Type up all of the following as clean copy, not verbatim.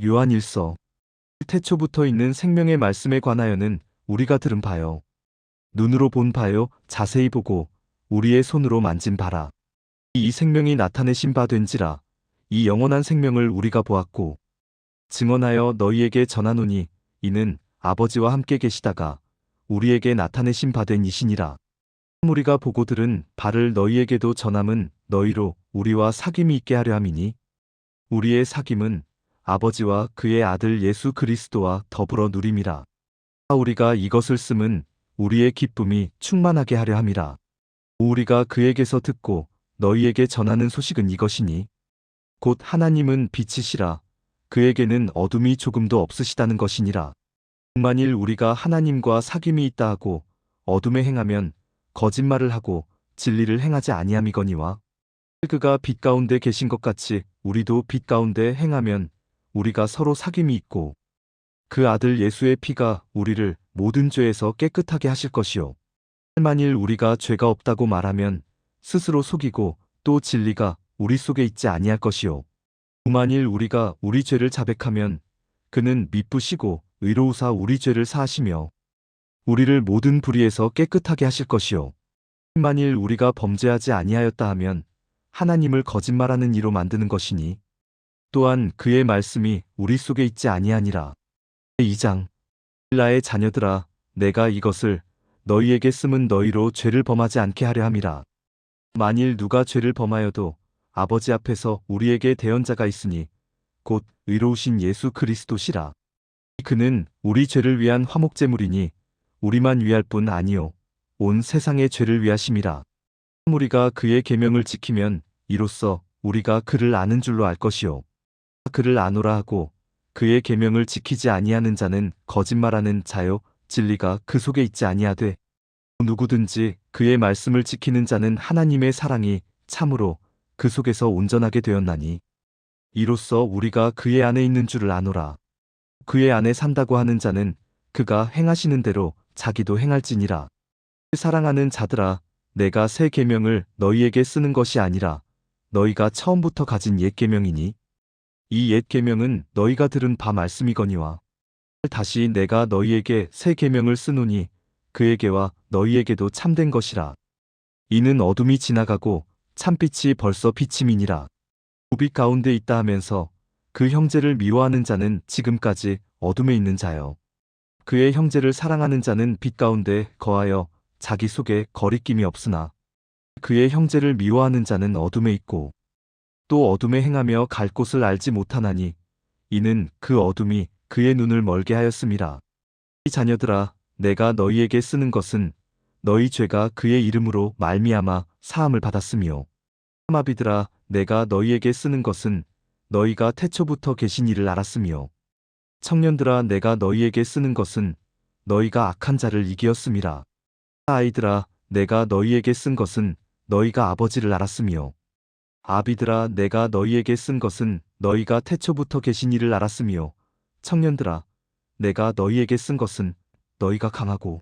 요한일서 태초부터 있는 생명의 말씀에 관하여는 우리가 들은 바요. 눈으로 본 바요. 자세히 보고 우리의 손으로 만진 바라. 이 생명이 나타내신 바 된지라. 이 영원한 생명을 우리가 보았고 증언하여 너희에게 전하노니 이는 아버지와 함께 계시다가 우리에게 나타내신 바 된 이시니라. 우리가 보고 들은 바를 너희에게도 전함은 너희로 우리와 사귐이 있게 하려 함이니 우리의 사귐은 아버지와 그의 아들 예수 그리스도와 더불어 누림이라. 우리가 이것을 쓰면 우리의 기쁨이 충만하게 하려 함이라. 우리가 그에게서 듣고 너희에게 전하는 소식은 이것이니 곧 하나님은 빛이시라. 그에게는 어둠이 조금도 없으시다는 것이니라. 만일 우리가 하나님과 사귐이 있다 하고 어둠에 행하면 거짓말을 하고 진리를 행하지 아니함이거니와 그가 빛 가운데 계신 것 같이 우리도 빛 가운데 행하면 우리가 서로 사귐이 있고 그 아들 예수의 피가 우리를 모든 죄에서 깨끗하게 하실 것이요. 만일 우리가 죄가 없다고 말하면 스스로 속이고 또 진리가 우리 속에 있지 아니할 것이요. 만일 우리가 우리 죄를 자백하면 그는 미쁘시고 의로우사 우리 죄를 사하시며 우리를 모든 불의에서 깨끗하게 하실 것이요. 만일 우리가 범죄하지 아니하였다 하면 하나님을 거짓말하는 이로 만드는 것이니 또한 그의 말씀이 우리 속에 있지 아니하니라. 2장 나의 자녀들아 내가 이것을 너희에게 쓰면 너희로 죄를 범하지 않게 하려 함이라. 만일 누가 죄를 범하여도 아버지 앞에서 우리에게 대언자가 있으니 곧 의로우신 예수 그리스도시라. 그는 우리 죄를 위한 화목제물이니 우리만 위할 뿐 아니요 온 세상의 죄를 위하심이라. 우리가 그의 계명을 지키면 이로써 우리가 그를 아는 줄로 알 것이요. 그를 아노라 하고 그의 계명을 지키지 아니하는 자는 거짓말하는 자요 진리가 그 속에 있지 아니하되 누구든지 그의 말씀을 지키는 자는 하나님의 사랑이 참으로 그 속에서 온전하게 되었나니 이로써 우리가 그의 안에 있는 줄을 아노라. 그의 안에 산다고 하는 자는 그가 행하시는 대로 자기도 행할지니라. 사랑하는 자들아 내가 새 계명을 너희에게 쓰는 것이 아니라 너희가 처음부터 가진 옛 계명이니 이 옛 계명은 너희가 들은 바 말씀이거니와 다시 내가 너희에게 새 계명을 쓰노니 그에게와 너희에게도 참된 것이라. 이는 어둠이 지나가고 참빛이 벌써 비침이니라. 우빛 가운데 있다 하면서 그 형제를 미워하는 자는 지금까지 어둠에 있는 자요. 그의 형제를 사랑하는 자는 빛 가운데 거하여 자기 속에 거리낌이 없으나 그의 형제를 미워하는 자는 어둠에 있고 또 어둠에 행하며 갈 곳을 알지 못하나니 이는 그 어둠이 그의 눈을 멀게 하였음이라. 이 자녀들아 내가 너희에게 쓰는 것은 너희 죄가 그의 이름으로 말미암아 사함을 받았으며 마비들아 내가 너희에게 쓰는 것은 너희가 태초부터 계신 이를 알았으며 청년들아 내가 너희에게 쓰는 것은 너희가 악한 자를 이기었음이라. 아이들아 내가 너희에게 쓴 것은 너희가 아버지를 알았으며 아비들아 내가 너희에게 쓴 것은 너희가 태초부터 계신 이를 알았으며 청년들아 내가 너희에게 쓴 것은 너희가 강하고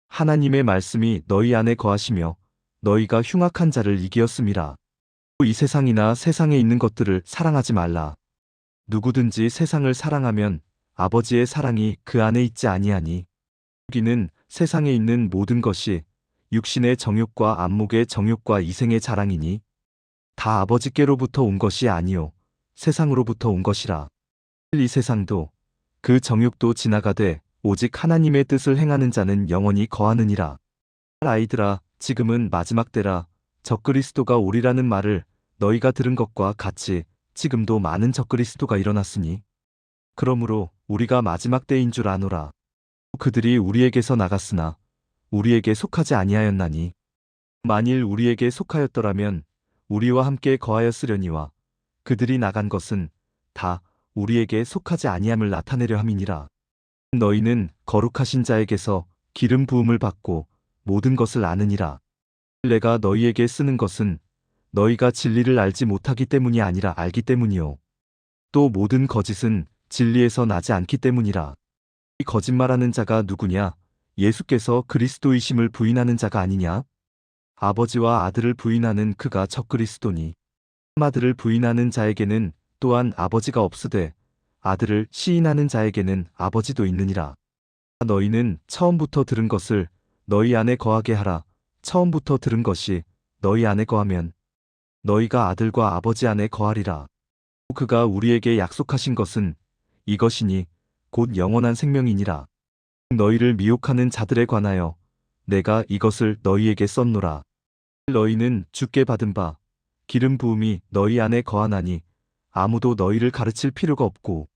하나님의 말씀이 너희 안에 거하시며 너희가 흉악한 자를 이기었음이라. 이 세상이나 세상에 있는 것들을 사랑하지 말라. 누구든지 세상을 사랑하면 아버지의 사랑이 그 안에 있지 아니하니 여기는 세상에 있는 모든 것이 육신의 정욕과 안목의 정욕과 이생의 자랑이니 다 아버지께로부터 온 것이 아니요 세상으로부터 온 것이라. 이 세상도 그 정욕도 지나가되 오직 하나님의 뜻을 행하는 자는 영원히 거하느니라. 아이들아 지금은 마지막 때라. 적그리스도가 오리라는 말을 너희가 들은 것과 같이 지금도 많은 적그리스도가 일어났으니 그러므로 우리가 마지막 때인 줄 아노라. 그들이 우리에게서 나갔으나 우리에게 속하지 아니하였나니 만일 우리에게 속하였더라면 우리와 함께 거하였으려니와 그들이 나간 것은 다 우리에게 속하지 아니함을 나타내려 함이니라. 너희는 거룩하신 자에게서 기름 부음을 받고 모든 것을 아느니라. 내가 너희에게 쓰는 것은 너희가 진리를 알지 못하기 때문이 아니라 알기 때문이요 또 모든 거짓은 진리에서 나지 않기 때문이라. 이 거짓말하는 자가 누구냐? 예수께서 그리스도이심을 부인하는 자가 아니냐? 아버지와 아들을 부인하는 그가 적그리스도니 아들을 부인하는 자에게는 또한 아버지가 없으되 아들을 시인하는 자에게는 아버지도 있느니라. 너희는 처음부터 들은 것을 너희 안에 거하게 하라. 처음부터 들은 것이 너희 안에 거하면 너희가 아들과 아버지 안에 거하리라. 그가 우리에게 약속하신 것은 이것이니 곧 영원한 생명이니라. 너희를 미혹하는 자들에 관하여 내가 이것을 너희에게 썼노라. 너희는 주께 받은 바 기름 부음이 너희 안에 거하나니 아무도 너희를 가르칠 필요가 없고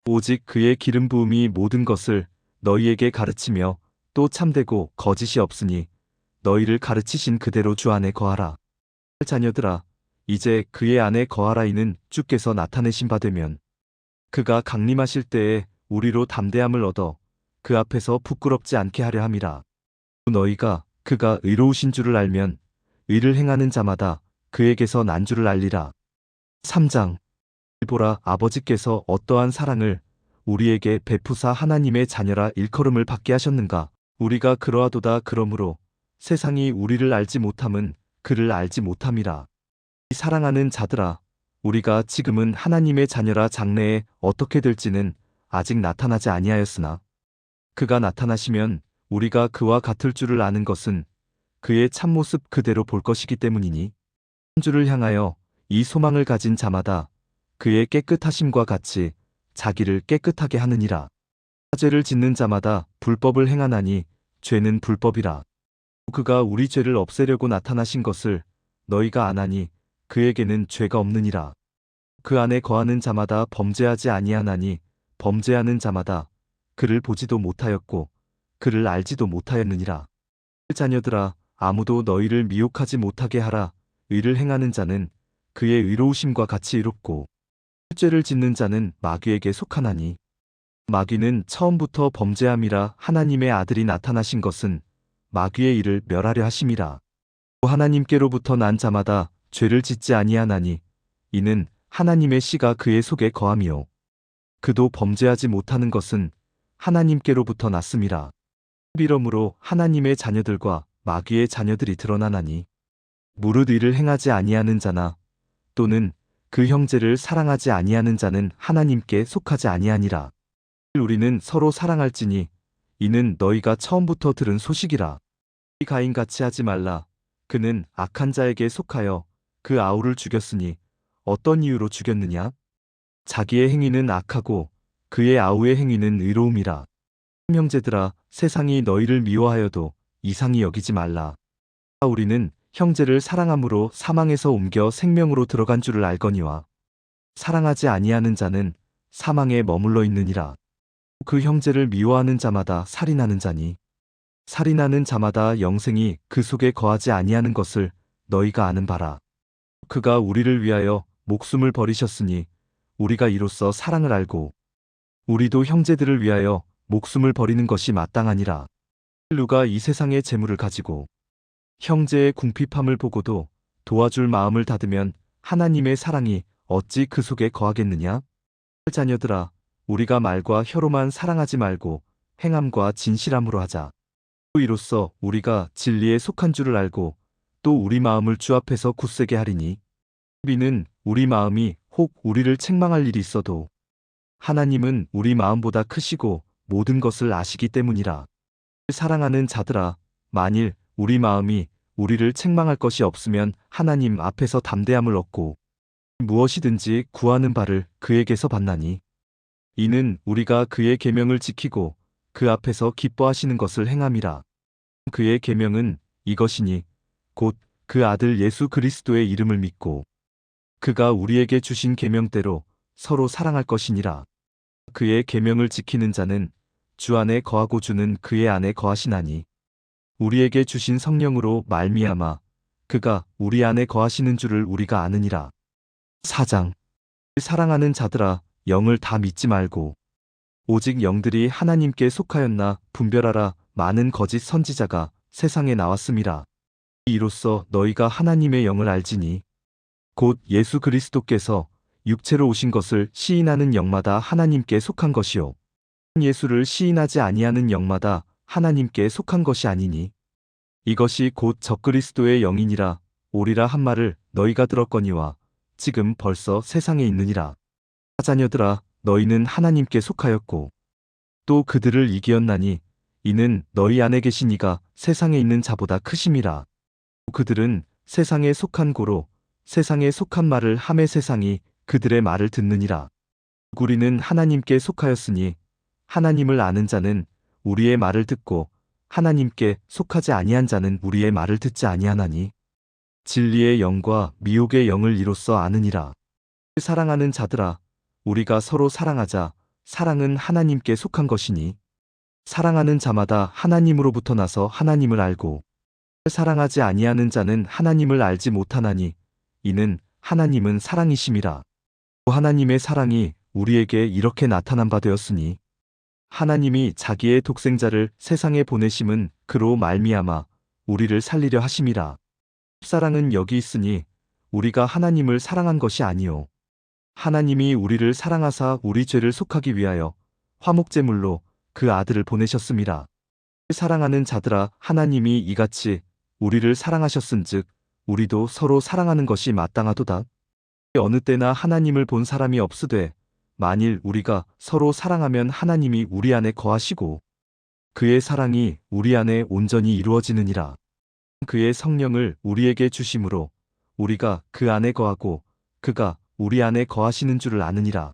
오직 그의 기름 부음이 모든 것을 너희에게 가르치며 또 참되고 거짓이 없으니 너희를 가르치신 그대로 주 안에 거하라. 자녀들아, 이제 그의 안에 거하라. 이는 주께서 나타내신 바 되면 그가 강림하실 때에 우리로 담대함을 얻어 그 앞에서 부끄럽지 않게 하려 함이라. 너희가 그가 의로우신 줄을 알면 의를 행하는 자마다 그에게서 난 줄을 알리라. 3장. 보라, 아버지께서 어떠한 사랑을 우리에게 베푸사 하나님의 자녀라 일컬음을 받게 하셨는가. 우리가 그러하도다. 그러므로 세상이 우리를 알지 못함은 그를 알지 못함이라. 사랑하는 자들아, 우리가 지금은 하나님의 자녀라 장래에 어떻게 될지는 아직 나타나지 아니하였으나 그가 나타나시면 우리가 그와 같을 줄을 아는 것은 그의 참모습 그대로 볼 것이기 때문이니 주를 향하여 이 소망을 가진 자마다 그의 깨끗하심과 같이 자기를 깨끗하게 하느니라. 죄를 짓는 자마다 불법을 행하나니 죄는 불법이라. 그가 우리 죄를 없애려고 나타나신 것을 너희가 아나니 그에게는 죄가 없느니라. 그 안에 거하는 자마다 범죄하지 아니하나니 범죄하는 자마다 그를 보지도 못하였고 그를 알지도 못하였느니라. 자녀들아, 아무도 너희를 미혹하지 못하게 하라. 의를 행하는 자는 그의 의로우심과 같이 의롭고 죄를 짓는 자는 마귀에게 속하나니 마귀는 처음부터 범죄함이라. 하나님의 아들이 나타나신 것은 마귀의 일을 멸하려 하심이라. 하나님께로부터 난 자마다 죄를 짓지 아니하나니 이는 하나님의 씨가 그의 속에 거함이요 그도 범죄하지 못하는 것은 하나님께로부터 났음이라. 이러므로 하나님의 자녀들과 마귀의 자녀들이 드러나나니 무릇 의를 행하지 아니하는 자나 또는 그 형제를 사랑하지 아니하는 자는 하나님께 속하지 아니하니라. 우리는 서로 사랑할지니 이는 너희가 처음부터 들은 소식이라. 가인같이 하지 말라. 그는 악한 자에게 속하여 그 아우를 죽였으니 어떤 이유로 죽였느냐? 자기의 행위는 악하고 그의 아우의 행위는 의로움이라. 형제들아, 세상이 너희를 미워하여도 이상히 여기지 말라. 우리는 형제를 사랑함으로 사망에서 옮겨 생명으로 들어간 줄을 알거니와 사랑하지 아니하는 자는 사망에 머물러 있느니라. 그 형제를 미워하는 자마다 살인하는 자니 살인하는 자마다 영생이 그 속에 거하지 아니하는 것을 너희가 아는 바라. 그가 우리를 위하여 목숨을 버리셨으니 우리가 이로써 사랑을 알고 우리도 형제들을 위하여 목숨을 버리는 것이 마땅하니라. 누가 이 세상의 재물을 가지고 형제의 궁핍함을 보고도 도와줄 마음을 닫으면 하나님의 사랑이 어찌 그 속에 거하겠느냐? 자녀들아, 우리가 말과 혀로만 사랑하지 말고 행함과 진실함으로 하자. 이로써 우리가 진리에 속한 줄을 알고 또 우리 마음을 주 앞에서 굳세게 하리니 우리는 우리 마음이 혹 우리를 책망할 일이 있어도 하나님은 우리 마음보다 크시고 모든 것을 아시기 때문이라. 사랑하는 자들아, 만일 우리 마음이 우리를 책망할 것이 없으면 하나님 앞에서 담대함을 얻고 무엇이든지 구하는 바를 그에게서 받나니 이는 우리가 그의 계명을 지키고 그 앞에서 기뻐하시는 것을 행함이라. 그의 계명은 이것이니 곧 그 아들 예수 그리스도의 이름을 믿고 그가 우리에게 주신 계명대로 서로 사랑할 것이니라. 그의 계명을 지키는 자는 주 안에 거하고 주는 그의 안에 거하시나니 우리에게 주신 성령으로 말미암아 그가 우리 안에 거하시는 줄을 우리가 아느니라. 4장. 사랑하는 자들아, 영을 다 믿지 말고 오직 영들이 하나님께 속하였나 분별하라. 많은 거짓 선지자가 세상에 나왔음이라. 이로써 너희가 하나님의 영을 알지니 곧 예수 그리스도께서 육체로 오신 것을 시인하는 영마다 하나님께 속한 것이요 예수를 시인하지 아니하는 영마다 하나님께 속한 것이 아니니 이것이 곧 적그리스도의 영이니라. 오리라 한 말을 너희가 들었거니와 지금 벌써 세상에 있느니라. 자녀들아, 너희는 하나님께 속하였고 또 그들을 이기었나니 이는 너희 안에 계신 이가 세상에 있는 자보다 크심이라. 그들은 세상에 속한 고로 세상에 속한 말을 하매 세상이 그들의 말을 듣느니라. 우리는 하나님께 속하였으니 하나님을 아는 자는 우리의 말을 듣고 하나님께 속하지 아니한 자는 우리의 말을 듣지 아니하나니 진리의 영과 미혹의 영을 이로써 아느니라. 사랑하는 자들아, 우리가 서로 사랑하자. 사랑은 하나님께 속한 것이니 사랑하는 자마다 하나님으로부터 나서 하나님을 알고 사랑하지 아니하는 자는 하나님을 알지 못하나니 이는 하나님은 사랑이심이라. 하나님의 사랑이 우리에게 이렇게 나타난 바 되었으니 하나님이 자기의 독생자를 세상에 보내심은 그로 말미암아 우리를 살리려 하심이라. 사랑은 여기 있으니 우리가 하나님을 사랑한 것이 아니요 하나님이 우리를 사랑하사 우리 죄를 속하기 위하여 화목제물로 그 아들을 보내셨음이라. 사랑하는 자들아, 하나님이 이같이 우리를 사랑하셨은즉 우리도 서로 사랑하는 것이 마땅하도다. 어느 때나 하나님을 본 사람이 없으되 만일 우리가 서로 사랑하면 하나님이 우리 안에 거하시고 그의 사랑이 우리 안에 온전히 이루어지느니라. 그의 성령을 우리에게 주심으로 우리가 그 안에 거하고 그가 우리 안에 거하시는 줄을 아느니라.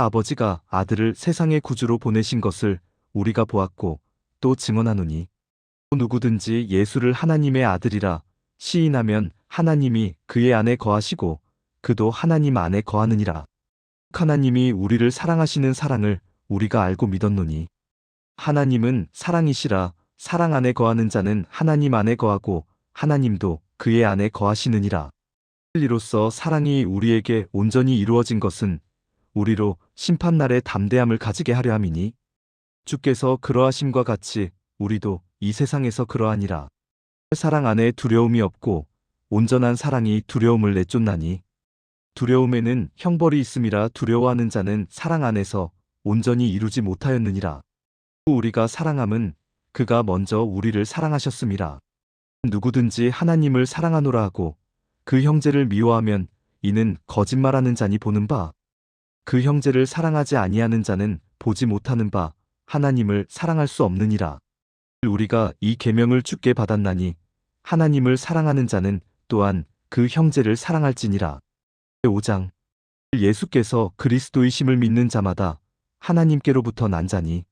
아버지가 아들을 세상의 구주로 보내신 것을 우리가 보았고 또 증언하노니 누구든지 예수를 하나님의 아들이라 시인하면 하나님이 그의 안에 거하시고 그도 하나님 안에 거하느니라. 하나님이 우리를 사랑하시는 사랑을 우리가 알고 믿었노니 하나님은 사랑이시라. 사랑 안에 거하는 자는 하나님 안에 거하고 하나님도 그의 안에 거하시느니라. 이로써 사랑이 우리에게 온전히 이루어진 것은 우리로 심판날에 담대함을 가지게 하려 함이니 주께서 그러하심과 같이 우리도 이 세상에서 그러하니라. 사랑 안에 두려움이 없고 온전한 사랑이 두려움을 내쫓나니 두려움에는 형벌이 있음이라. 두려워하는 자는 사랑 안에서 온전히 이루지 못하였느니라. 우리가 사랑함은 그가 먼저 우리를 사랑하셨음이라. 누구든지 하나님을 사랑하노라 하고 그 형제를 미워하면 이는 거짓말하는 자니 보는 바 그 형제를 사랑하지 아니하는 자는 보지 못하는 바 하나님을 사랑할 수 없느니라. 우리가 이 계명을 주께 받았나니 하나님을 사랑하는 자는 또한 그 형제를 사랑할지니라. 5장 예수께서 그리스도이심을 믿는 자마다 하나님께로부터 난 자니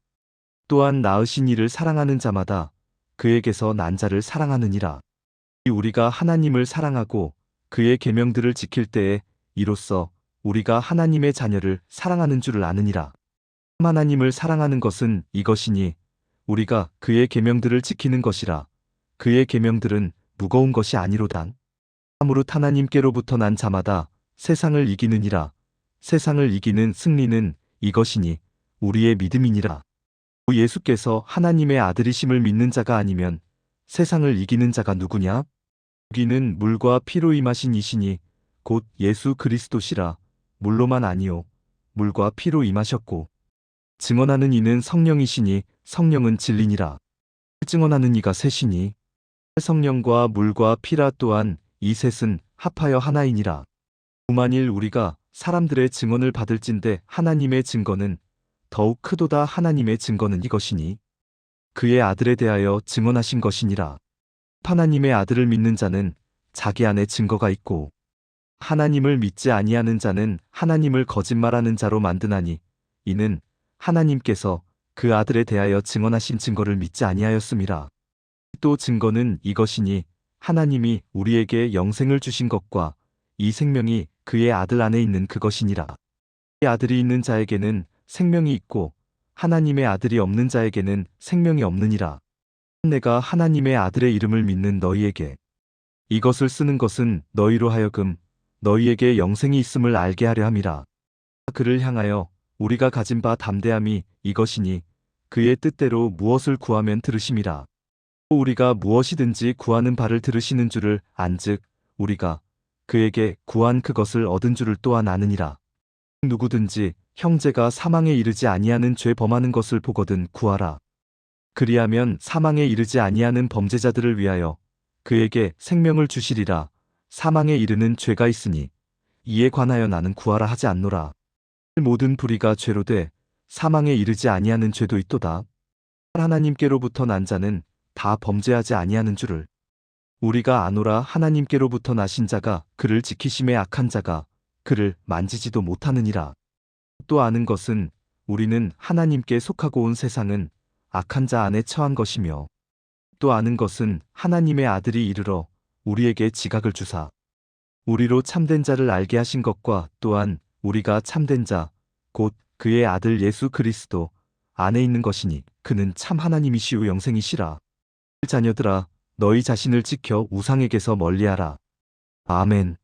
또한 낳으신 이를 사랑하는 자마다 그에게서 난 자를 사랑하느니라. 우리가 하나님을 사랑하고 그의 계명들을 지킬 때에 이로써 우리가 하나님의 자녀를 사랑하는 줄을 아느니라. 하나님을 사랑하는 것은 이것이니 우리가 그의 계명들을 지키는 것이라. 그의 계명들은 무거운 것이 아니로다. 참으로 하나님께로부터 난 자마다 세상을 이기느니라. 세상을 이기는 승리는 이것이니 우리의 믿음이니라. 예수께서 하나님의 아들이심을 믿는 자가 아니면 세상을 이기는 자가 누구냐? 이기는 물과 피로 임하신 이시니 곧 예수 그리스도시라. 물로만 아니요 물과 피로 임하셨고 증언하는 이는 성령이시니 성령은 진리니라. 증언하는 이가 셋이니 성령과 물과 피라. 또한 이 셋은 합하여 하나이니라. 만일 우리가 사람들의 증언을 받을진대 하나님의 증거는 더욱 크도다. 하나님의 증거는 이것이니 그의 아들에 대하여 증언하신 것이니라. 하나님의 아들을 믿는 자는 자기 안에 증거가 있고 하나님을 믿지 아니하는 자는 하나님을 거짓말하는 자로 만드나니 이는 하나님께서 그 아들에 대하여 증언하신 증거를 믿지 아니하였음이라. 또 증거는 이것이니 하나님이 우리에게 영생을 주신 것과 이 생명이 그의 아들 안에 있는 그것이니라. 이 아들이 있는 자에게는 생명이 있고 하나님의 아들이 없는 자에게는 생명이 없느니라. 내가 하나님의 아들의 이름을 믿는 너희에게 이것을 쓰는 것은 너희로 하여금 너희에게 영생이 있음을 알게 하려 함이라. 그를 향하여 우리가 가진 바 담대함이 이것이니 그의 뜻대로 무엇을 구하면 들으심이라. 우리가 무엇이든지 구하는 바를 들으시는 줄을 안즉 우리가 그에게 구한 그것을 얻은 줄을 또한 아느니라. 누구든지 형제가 사망에 이르지 아니하는 죄 범하는 것을 보거든 구하라. 그리하면 사망에 이르지 아니하는 범죄자들을 위하여 그에게 생명을 주시리라. 사망에 이르는 죄가 있으니 이에 관하여 나는 구하라 하지 않노라. 모든 불의가 죄로 돼 사망에 이르지 아니하는 죄도 있도다. 하나님께로부터 난 자는 다 범죄하지 아니하는 줄을 우리가 아노라. 하나님께로부터 나신 자가 그를 지키심에 악한 자가 그를 만지지도 못하느니라. 또 아는 것은 우리는 하나님께 속하고 온 세상은 악한 자 안에 처한 것이며, 또 아는 것은 하나님의 아들이 이르러 우리에게 지각을 주사 우리로 참된 자를 알게 하신 것과, 또한 우리가 참된 자 곧 그의 아들 예수 그리스도 안에 있는 것이니 그는 참 하나님이시오 영생이시라. 자녀들아, 너희 자신을 지켜 우상에게서 멀리하라. 아멘.